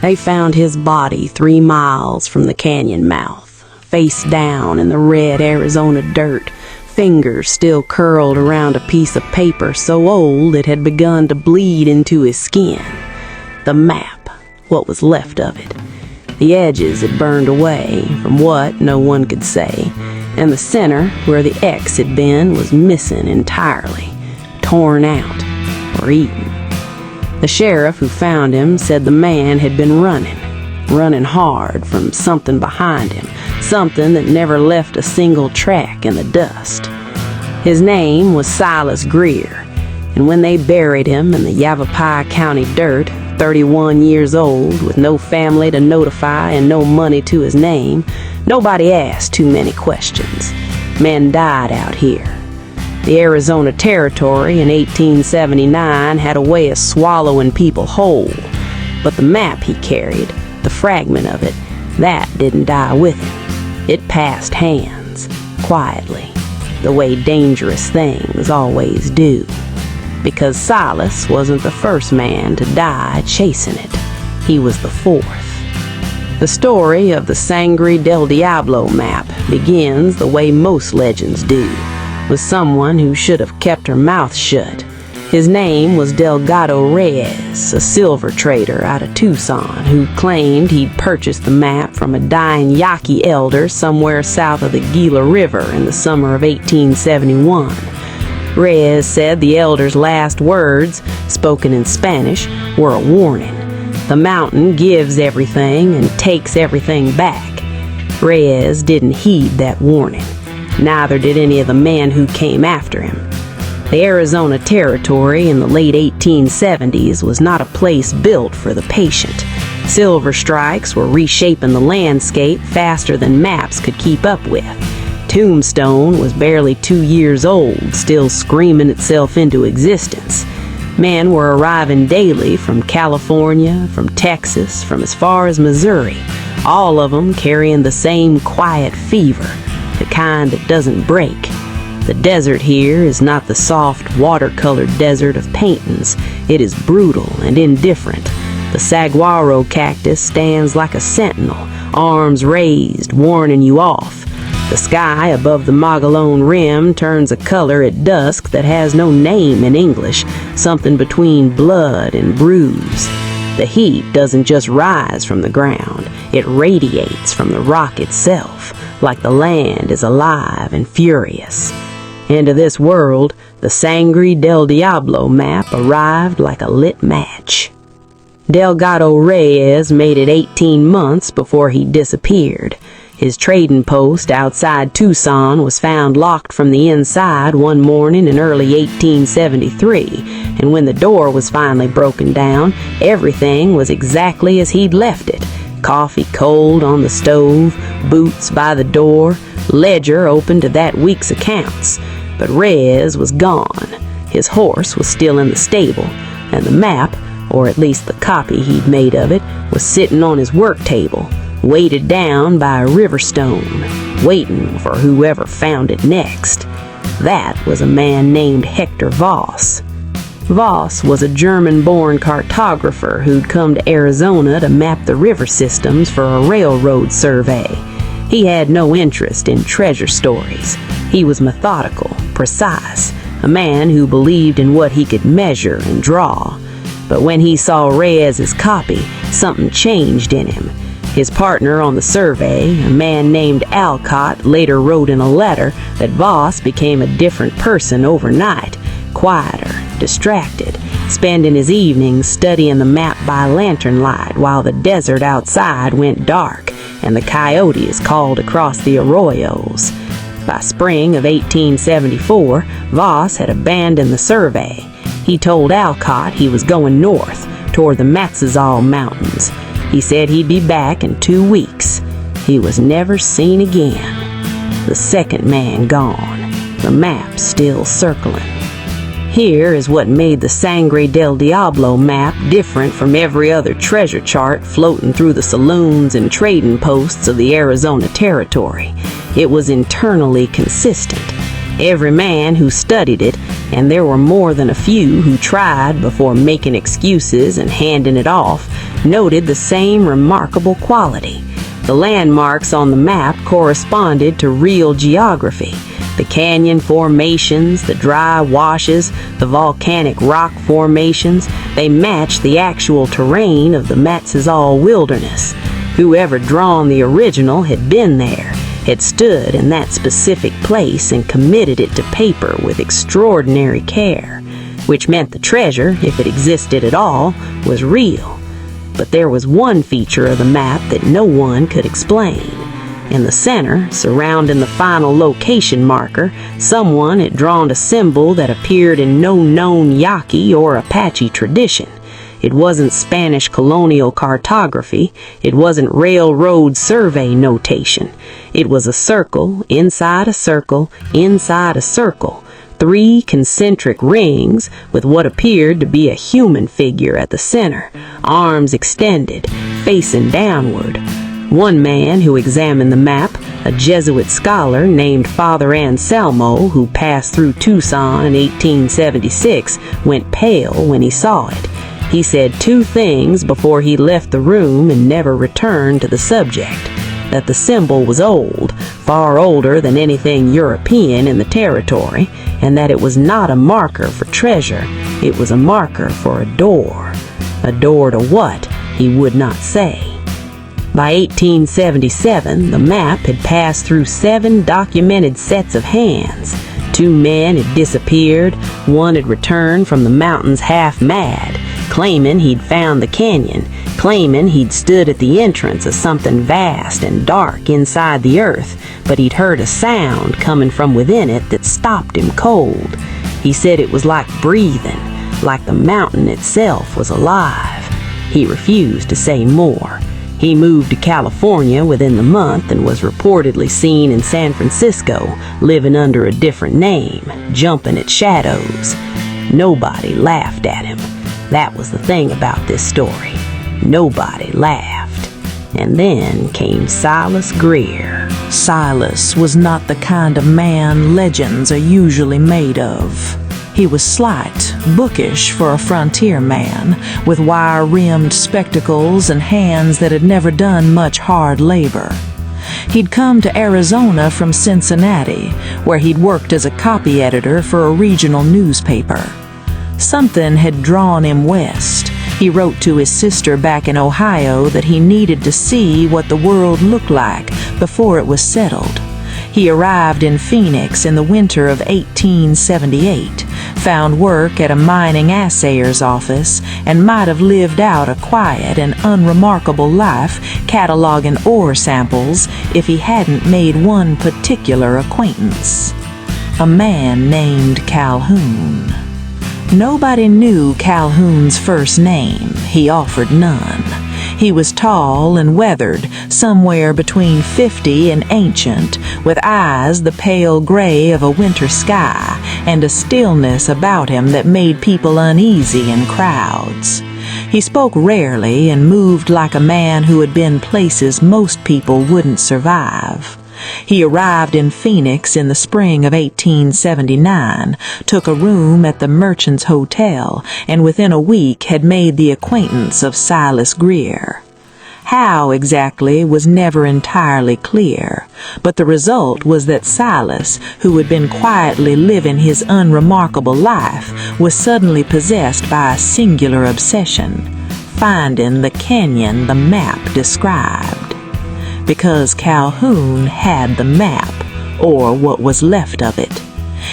They found his body 3 miles from the canyon mouth, face down in the red Arizona dirt, fingers still curled around a piece of paper so old it had begun to bleed into his skin. The map, what was left of it. The edges had burned away, from what no one could say, and the center, where the X had been, was missing entirely, torn out or eaten. The sheriff who found him said the man had been running hard from something behind him, something that never left a single track in the dust. His name was Silas Greer, and when they buried him in the Yavapai County dirt, 31 years old, with no family to notify and no money to his name, nobody asked too many questions. Men died out here. The Arizona Territory in 1879 had a way of swallowing people whole, but the map he carried, the fragment of it, that didn't die with him. It passed hands, quietly, the way dangerous things always do. Because Silas wasn't the first man to die chasing it. He was the fourth. The story of the Sangre del Diablo map begins the way most legends do, with someone who should have kept her mouth shut. His name was Delgado Reyes, a silver trader out of Tucson, who claimed he'd purchased the map from a dying Yaqui elder somewhere south of the Gila River in the summer of 1871. Reyes said the elder's last words, spoken in Spanish, were a warning. The mountain gives everything and takes everything back. Reyes didn't heed that warning. Neither did any of the men who came after him. The Arizona Territory in the late 1870s was not a place built for the patient. Silver strikes were reshaping the landscape faster than maps could keep up with. Tombstone was barely 2 years old, still screaming itself into existence. Men were arriving daily from California, from Texas, from as far as Missouri, all of them carrying the same quiet fever, the kind that doesn't break. The desert here is not the soft, watercolored desert of paintings. It is brutal and indifferent. The saguaro cactus stands like a sentinel, arms raised, warning you off. The sky above the Magalone Rim turns a color at dusk that has no name in English, something between blood and bruise. The heat doesn't just rise from the ground, it radiates from the rock itself, like the land is alive and furious. Into this world, the Sangre del Diablo map arrived like a lit match. Delgado Reyes made it 18 months before he disappeared. His trading post outside Tucson was found locked from the inside one morning in early 1873, and when the door was finally broken down, everything was exactly as he'd left it. Coffee cold on the stove, boots by the door, ledger open to that week's accounts. But Reyes was gone. His horse was still in the stable, and the map, or at least the copy he'd made of it, was sitting on his work table, weighted down by a river stone, waiting for whoever found it next. That was a man named Hector Voss. Voss was a German-born cartographer who'd come to Arizona to map the river systems for a railroad survey. He had no interest in treasure stories. He was methodical, precise, a man who believed in what he could measure and draw. But when he saw Reyes's copy, something changed in him. His partner on the survey, a man named Alcott, later wrote in a letter that Voss became a different person overnight, quieter, distracted, spending his evenings studying the map by lantern light while the desert outside went dark and the coyotes called across the arroyos. By spring of 1874, Voss had abandoned the survey. He told Alcott he was going north, toward the Matzazal Mountains. He said he'd be back in 2 weeks. He was never seen again. The second man gone, the map still circling. Here is what made the Sangre del Diablo map different from every other treasure chart floating through the saloons and trading posts of the Arizona Territory. It was internally consistent. Every man who studied it, and there were more than a few who tried before making excuses and handing it off, noted the same remarkable quality. The landmarks on the map corresponded to real geography. The canyon formations, the dry washes, the volcanic rock formations, they matched the actual terrain of the Matsazal wilderness. Whoever drawn the original had been there, had stood in that specific place and committed it to paper with extraordinary care, which meant the treasure, if it existed at all, was real. But there was one feature of the map that no one could explain. In the center, surrounding the final location marker, someone had drawn a symbol that appeared in no known Yaqui or Apache tradition. It wasn't Spanish colonial cartography. It wasn't railroad survey notation. It was a circle, inside a circle, inside a circle. 3 concentric rings with what appeared to be a human figure at the center, arms extended, facing downward. One man who examined the map, a Jesuit scholar named Father Anselmo, who passed through Tucson in 1876, went pale when he saw it. He said 2 things before he left the room and never returned to the subject: that the symbol was old, far older than anything European in the territory, and that it was not a marker for treasure, it was a marker for a door. A door to what, he would not say. By 1877, the map had passed through 7 documented sets of hands. 2 men had disappeared, one had returned from the mountains half mad, claiming he'd found the canyon, claiming he'd stood at the entrance of something vast and dark inside the earth, but he'd heard a sound coming from within it that stopped him cold. He said it was like breathing, like the mountain itself was alive. He refused to say more. He moved to California within the month and was reportedly seen in San Francisco, living under a different name, jumping at shadows. Nobody laughed at him. That was the thing about this story. Nobody laughed. And then came Silas Greer. Silas was not the kind of man legends are usually made of. He was slight, bookish for a frontier man, with wire-rimmed spectacles and hands that had never done much hard labor. He'd come to Arizona from Cincinnati, where he'd worked as a copy editor for a regional newspaper. Something had drawn him west. He wrote to his sister back in Ohio that he needed to see what the world looked like before it was settled. He arrived in Phoenix in the winter of 1878, found work at a mining assayer's office, and might have lived out a quiet and unremarkable life cataloging ore samples if he hadn't made one particular acquaintance: a man named Calhoun. Nobody knew Calhoun's first name. He offered none. He was tall and weathered, somewhere between 50 and ancient, with eyes the pale gray of a winter sky, and a stillness about him that made people uneasy in crowds. He spoke rarely and moved like a man who had been places most people wouldn't survive. He arrived in Phoenix in the spring of 1879, took a room at the Merchants Hotel, and within a week had made the acquaintance of Silas Greer. How exactly was never entirely clear, but the result was that Silas, who had been quietly living his unremarkable life, was suddenly possessed by a singular obsession: finding the canyon the map described. Because Calhoun had the map, or what was left of it.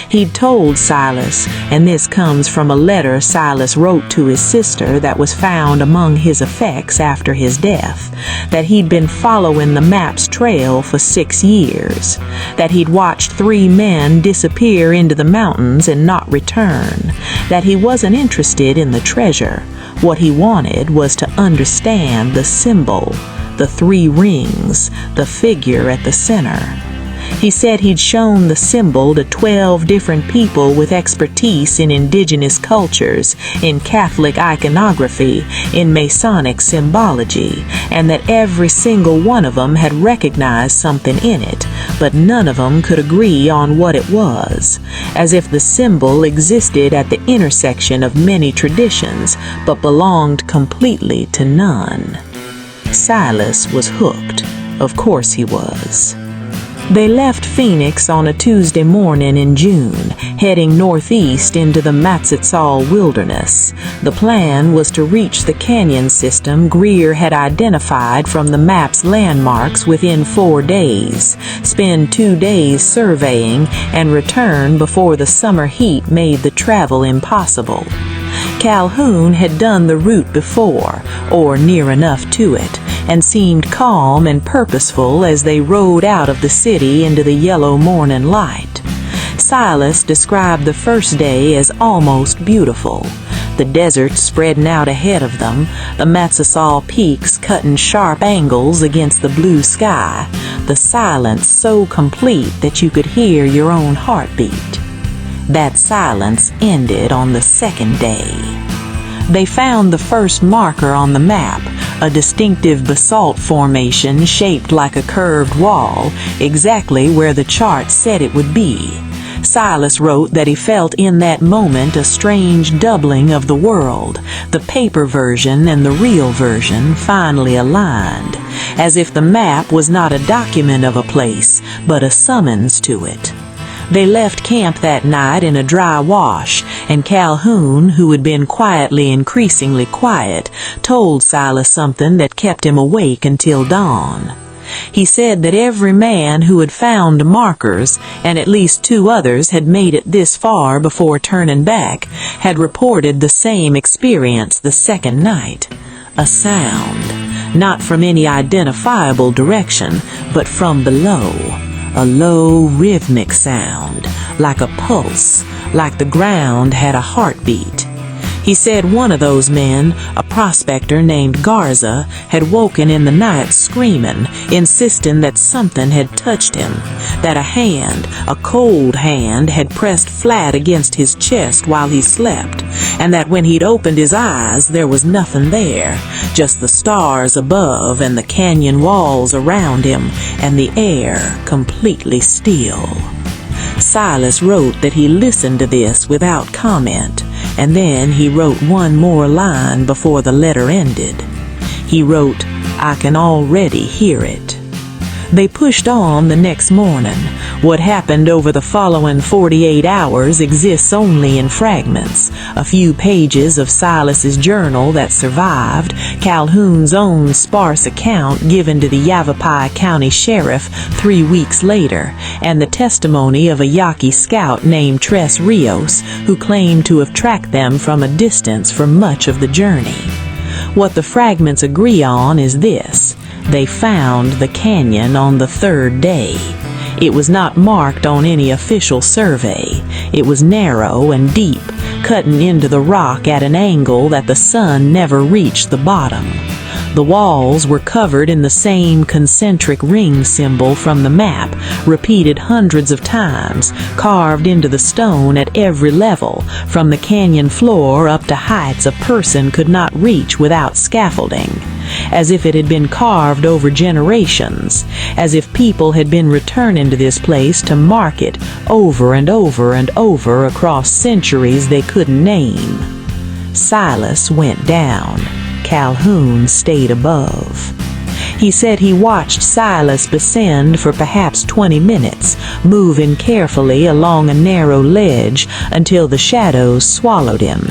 He'd told Silas, and this comes from a letter Silas wrote to his sister that was found among his effects after his death, that he'd been following the map's trail for 6 years, that he'd watched 3 men disappear into the mountains and not return, that he wasn't interested in the treasure. What he wanted was to understand the symbol, the 3 rings, the figure at the center. He said he'd shown the symbol to 12 different people with expertise in indigenous cultures, in Catholic iconography, in Masonic symbology, and that every single one of them had recognized something in it, but none of them could agree on what it was, as if the symbol existed at the intersection of many traditions, but belonged completely to none. Silas was hooked. Of course he was. They left Phoenix on a Tuesday morning in June, heading northeast into the Matsitsal wilderness. The plan was to reach the canyon system Greer had identified from the map's landmarks within 4 days, spend 2 days surveying, and return before the summer heat made the travel impossible. Calhoun had done the route before, or near enough to it, and seemed calm and purposeful as they rode out of the city into the yellow morning light. Silas described the first day as almost beautiful. The desert spreading out ahead of them, the Matsitsal peaks cutting sharp angles against the blue sky, the silence so complete that you could hear your own heartbeat. That silence ended on the second day. They found the first marker on the map, a distinctive basalt formation shaped like a curved wall, exactly where the chart said it would be. Silas wrote that he felt in that moment a strange doubling of the world, the paper version and the real version finally aligned, as if the map was not a document of a place, but a summons to it. They left camp that night in a dry wash, and Calhoun, who had been quietly increasingly quiet, told Silas something that kept him awake until dawn. He said that every man who had found markers, and at least 2 others had made it this far before turning back, had reported the same experience the second night. A sound, not from any identifiable direction, but from below. A low, rhythmic sound, like a pulse, like the ground had a heartbeat. He said one of those men, a prospector named Garza, had woken in the night screaming, insisting that something had touched him, that a hand, a cold hand, had pressed flat against his chest while he slept, and that when he'd opened his eyes there was nothing there, just the stars above and the canyon walls around him, and the air completely still. Silas wrote that he listened to this without comment, and then he wrote one more line before the letter ended. He wrote, "I can already hear it." They pushed on the next morning. What happened over the following 48 hours exists only in fragments. A few pages of Silas's journal that survived, Calhoun's own sparse account given to the Yavapai County Sheriff 3 weeks later, and the testimony of a Yaqui scout named Tres Rios, who claimed to have tracked them from a distance for much of the journey. What the fragments agree on is this: they found the canyon on the 3rd day. It was not marked on any official survey. It was narrow and deep, cutting into the rock at an angle that the sun never reached the bottom. The walls were covered in the same concentric ring symbol from the map, repeated hundreds of times, carved into the stone at every level, from the canyon floor up to heights a person could not reach without scaffolding, as if it had been carved over generations, as if people had been returning to this place to mark it over and over and over across centuries they couldn't name. Silas went down. Calhoun stayed above. He said he watched Silas descend for perhaps 20 minutes, moving carefully along a narrow ledge until the shadows swallowed him.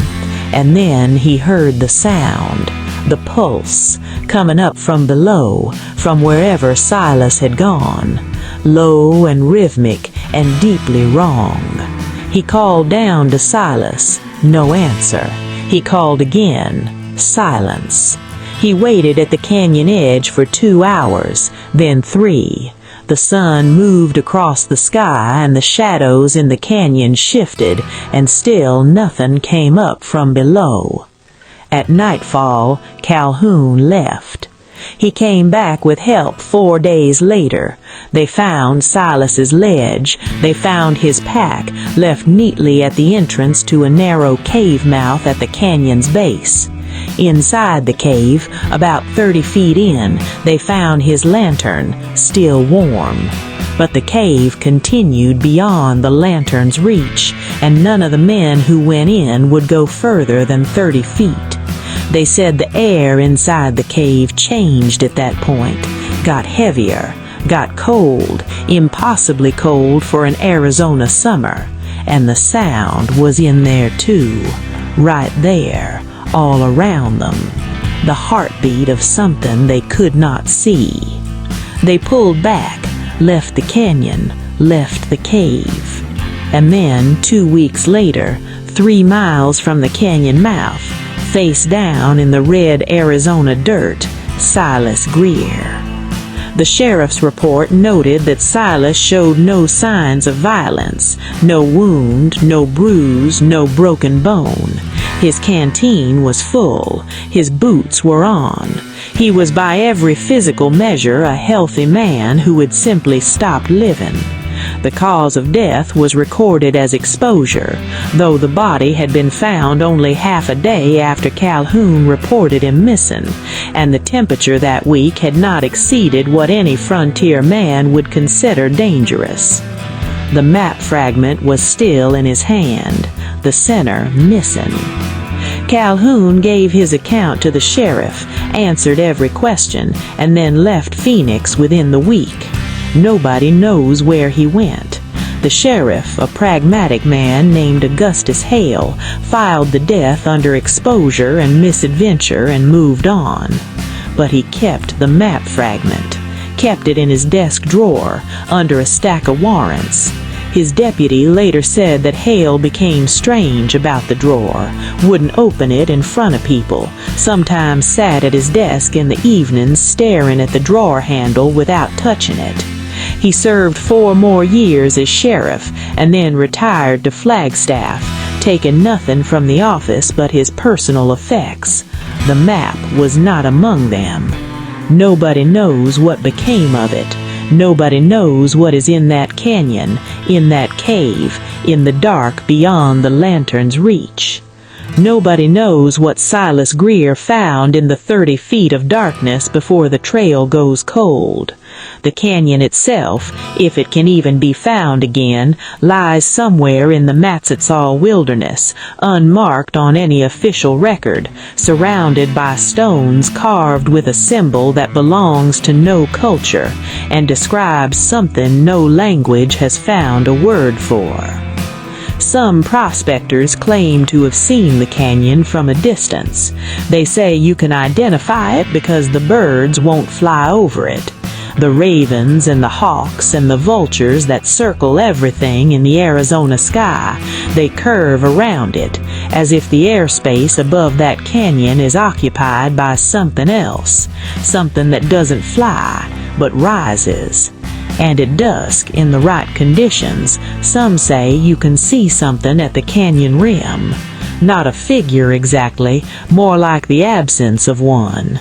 And then he heard the sound, the pulse, coming up from below, from wherever Silas had gone, low and rhythmic and deeply wrong. He called down to Silas. No answer. He called again. Silence. He waited at the canyon edge for 2 hours, then 3. The sun moved across the sky and the shadows in the canyon shifted, and still nothing came up from below. At nightfall, Calhoun left. He came back with help 4 days later. They found Silas's ledge. They found his pack, left neatly at the entrance to a narrow cave mouth at the canyon's base. Inside the cave, about 30 feet in, they found his lantern, still warm. But the cave continued beyond the lantern's reach, and none of the men who went in would go further than 30 feet. They said the air inside the cave changed at that point, got heavier, got cold, impossibly cold for an Arizona summer, and the sound was in there too, right there, all around them, the heartbeat of something they could not see. They pulled back, left the canyon, left the cave. And then, 2 weeks later, 3 miles from the canyon mouth, face down in the red Arizona dirt, Silas Greer. The sheriff's report noted that Silas showed no signs of violence, no wound, no bruise, no broken bone. His canteen was full, his boots were on. He was by every physical measure a healthy man who had simply stopped living. The cause of death was recorded as exposure, though the body had been found only half a day after Calhoun reported him missing, and the temperature that week had not exceeded what any frontier man would consider dangerous. The map fragment was still in his hand, the center missing. Calhoun gave his account to the sheriff, answered every question, and then left Phoenix within the week. Nobody knows where he went. The sheriff, a pragmatic man named Augustus Hale, filed the death under exposure and misadventure and moved on. But he kept the map fragment, kept it in his desk drawer under a stack of warrants. His deputy later said that Hale became strange about the drawer, wouldn't open it in front of people, sometimes sat at his desk in the evenings staring at the drawer handle without touching it. He served 4 more years as sheriff and then retired to Flagstaff, taking nothing from the office but his personal effects. The map was not among them. Nobody knows what became of it. Nobody knows what is in that canyon, in that cave, in the dark beyond the lantern's reach. Nobody knows what Silas Greer found in the 30 feet of darkness before the trail goes cold. The canyon itself, if it can even be found again, lies somewhere in the Matsitsaw wilderness, unmarked on any official record, surrounded by stones carved with a symbol that belongs to no culture and describes something no language has found a word for. Some prospectors claim to have seen the canyon from a distance. They say you can identify it because the birds won't fly over it. The ravens and the hawks and the vultures that circle everything in the Arizona sky, they curve around it, as if the airspace above that canyon is occupied by something else, something that doesn't fly, but rises. And at dusk, in the right conditions, some say you can see something at the canyon rim. Not a figure exactly, more like the absence of one.